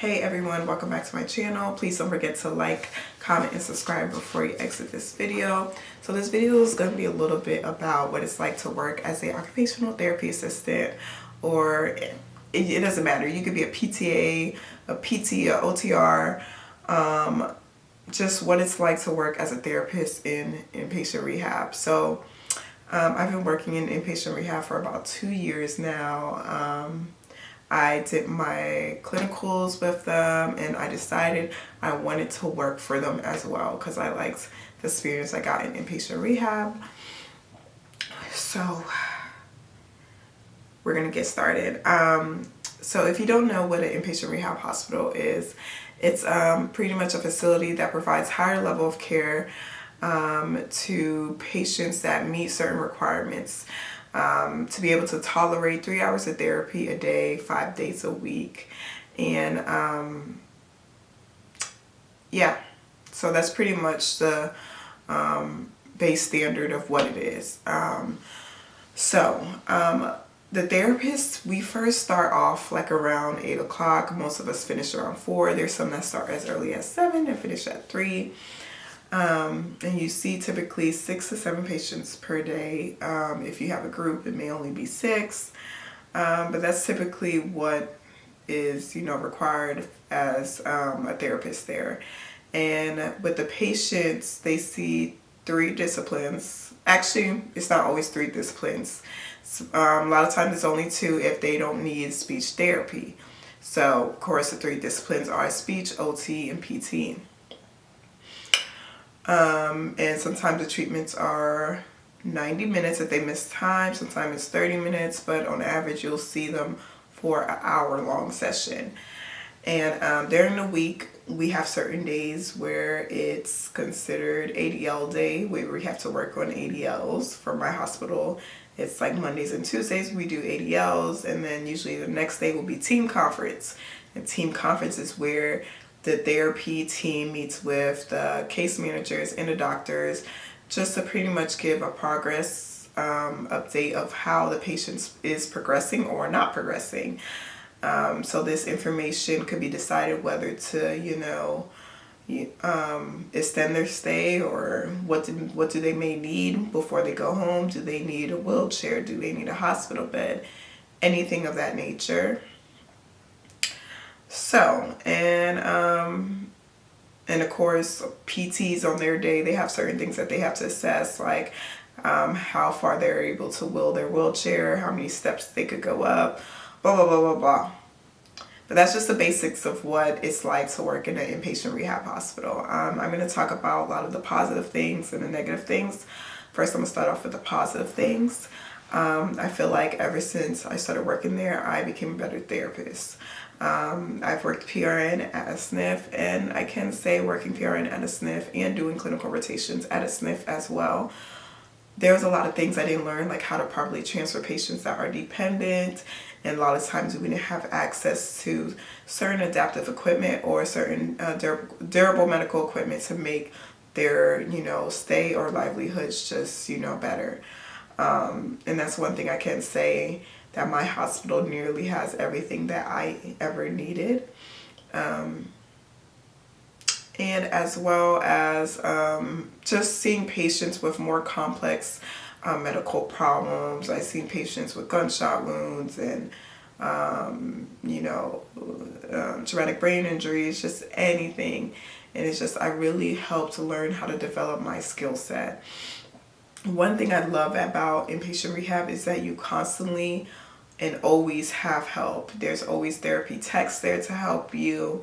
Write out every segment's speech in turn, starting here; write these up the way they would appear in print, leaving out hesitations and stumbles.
Hey everyone, welcome back to my channel. Please don't forget to like, comment, and subscribe before you exit this video. So this video is going to be a little bit about what it's like to work as an occupational therapy assistant, or it doesn't matter. You could be a PTA, a PT, a OTR, just what it's like to work as a therapist in inpatient rehab. So I've been working in inpatient rehab for about 2 years now. I did my clinicals with them, and I decided I wanted to work for them as well because I liked the experience I got in inpatient rehab. So we're gonna get started. So if you don't know what an inpatient rehab hospital is, it's pretty much a facility that provides higher level of care to patients that meet certain requirements. To be able to tolerate 3 hours of therapy a day, 5 days a week. And yeah, so that's pretty much the base standard of what it is. The therapists, we first start off like around 8 o'clock. Most of us finish around 4. There's some that start as early as 7 and finish at 3. And you see typically 6 to 7 patients per day. If you have a group, it may only be 6, but that's typically what is, required as a therapist there. And with the patients, they see 3 disciplines. Actually, it's not always 3 disciplines. A lot of times it's only 2 if they don't need speech therapy. So, of course, the 3 disciplines are speech, OT, and PT. And sometimes the treatments are 90 minutes if they miss time. Sometimes it's 30 minutes, but on average you'll see them for an hour-long session. And during the week, we have certain days where it's considered ADL day, where we have to work on ADLs. For my hospital, it's like Mondays and Tuesdays we do ADLs, and then usually the next day will be team conference. And team conference is where the therapy team meets with the case managers and the doctors just to pretty much give a progress update of how the patient is progressing or not progressing. So this information could be decided whether to, extend their stay, or what do they may need before they go home. Do they need a wheelchair? Do they need a hospital bed? Anything of that nature. So, and of course, PTs on their day, they have certain things that they have to assess, like how far they're able to wheel their wheelchair, how many steps they could go up, blah, blah, blah, blah, blah. But that's just the basics of what it's like to work in an inpatient rehab hospital. I'm going to talk about a lot of the positive things and the negative things. First, I'm going to start off with the positive things. I feel like ever since I started working there, I became a better therapist. I've worked PRN at a SNF, and I can say working PRN at a SNF and doing clinical rotations at a SNF as well, there was a lot of things I didn't learn, like how to properly transfer patients that are dependent, and a lot of times we didn't have access to certain adaptive equipment or certain durable medical equipment to make their, stay or livelihoods just, better. And that's one thing I can say, that my hospital nearly has everything that I ever needed. And as well as just seeing patients with more complex medical problems. I've seen patients with gunshot wounds and, traumatic brain injuries, just anything. And it's just, I really helped to learn how to develop my skill set. One thing I love about inpatient rehab is that you constantly and always have help. There's always therapy techs there to help you.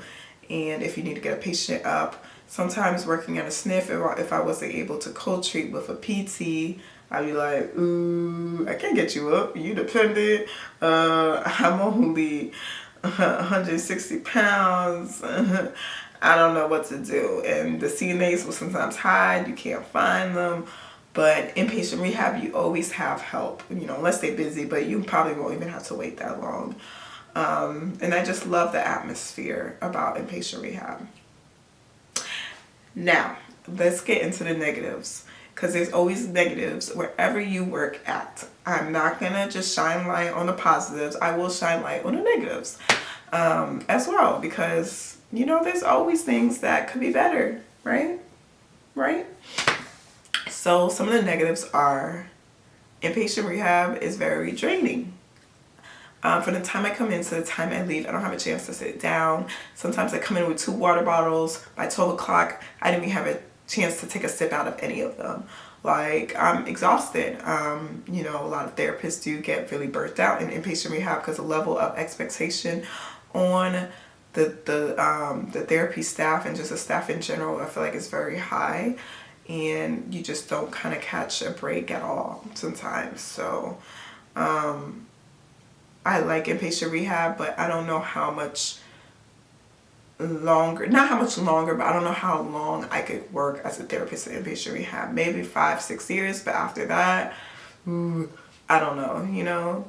And if you need to get a patient up, sometimes working at a SNF, if I wasn't able to co-treat with a PT, I'd be like, ooh, I can't get you up. You dependent. I'm only 160 pounds. I don't know what to do. And the CNAs will sometimes hide. You can't find them. But inpatient rehab, you always have help, unless they're busy, but you probably won't even have to wait that long. And I just love the atmosphere about inpatient rehab. Now, let's get into the negatives, because there's always negatives wherever you work at. I'm not going to just shine light on the positives. I will shine light on the negatives. as well, because, you know, there's always things that could be better, right? Right? So some of the negatives are inpatient rehab is very draining. From the time I come in to the time I leave, I don't have a chance to sit down. Sometimes I come in with 2 water bottles. By 12 o'clock, I didn't even have a chance to take a sip out of any of them. Like, I'm exhausted. You know, a lot of therapists do get really burnt out in inpatient rehab because the level of expectation on the therapy staff and just the staff in general, I feel like is very high, and you just don't kind of catch a break at all sometimes. So I like inpatient rehab, but I don't know how much longer, not how much longer, but I don't know how long I could work as a therapist in inpatient rehab. Maybe 5-6 years, but after that, I don't know, you know.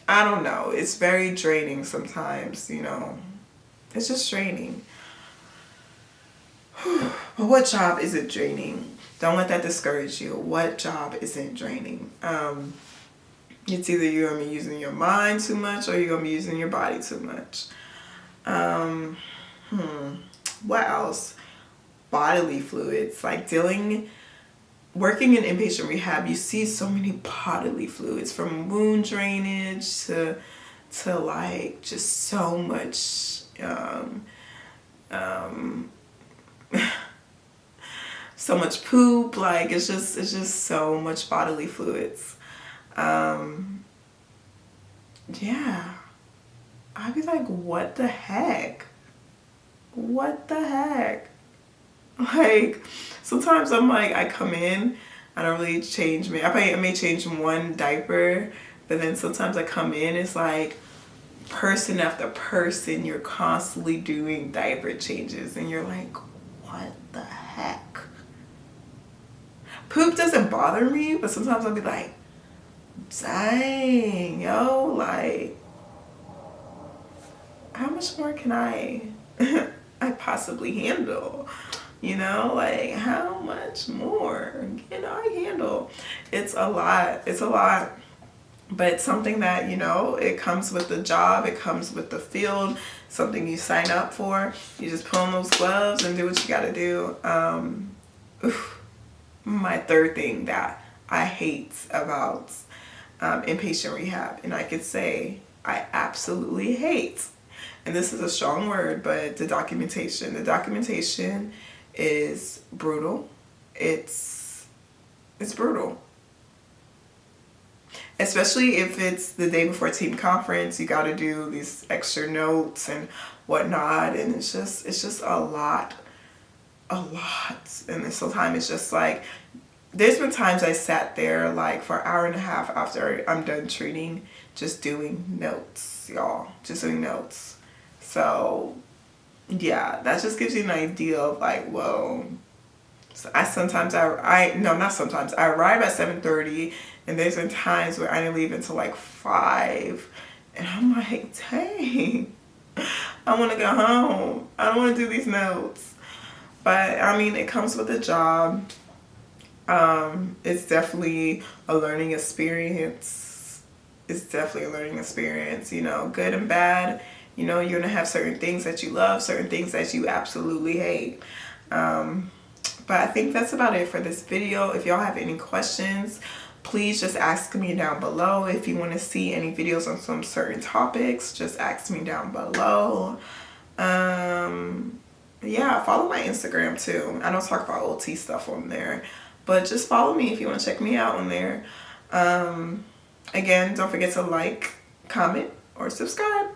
I don't know. It's very draining sometimes, you know. It's just draining. But what job isn't draining? Don't let that discourage you. What job isn't draining? It's either you're going to be using your mind too much or you're going to be using your body too much. What else? Bodily fluids. Like working in inpatient rehab, you see so many bodily fluids, from wound drainage to like just so much so much poop. Like it's just so much bodily fluids. Yeah, I'd be like, what the heck? What the heck? Like, sometimes I'm like, I come in, I don't really change me. I may change one diaper, but then sometimes I come in, it's like person after person, you're constantly doing diaper changes, and you're like, what the heck? Poop doesn't bother me, but sometimes I'll be like, dang, yo, like, how much more can I possibly handle? You know, like, how much more can I handle? It's a lot. It's a lot. But it's something that, you know, it comes with the job. It comes with the field. Something you sign up for. You just put on those gloves and do what you got to do. My third thing that I hate about inpatient rehab, and I could say I absolutely hate, and this is a strong word, but the documentation. The documentation is brutal. It's brutal. Especially if it's the day before team conference, you got to do these extra notes and whatnot, and it's just a lot. And then sometimes it's just like, there's been times I sat there like for an hour and a half after I'm done treating, just doing notes, y'all, just doing notes. So yeah, that just gives you an idea of like, whoa. So I arrive at 7:30, and there's been times where I didn't leave until like 5, and I'm like, dang, I want to go home. I don't want to do these notes. But I mean, it comes with the job. It's definitely a learning experience. You know, good and bad. You know, you're gonna have certain things that you love, certain things that you absolutely hate. But I think that's about it for this video. If y'all have any questions, please just ask me down below. If you want to see any videos on some certain topics, just ask me down below. Yeah, follow my Instagram too. I don't talk about OT stuff on there, but just follow me if you want to check me out on there. Again, don't forget to like, comment, or subscribe.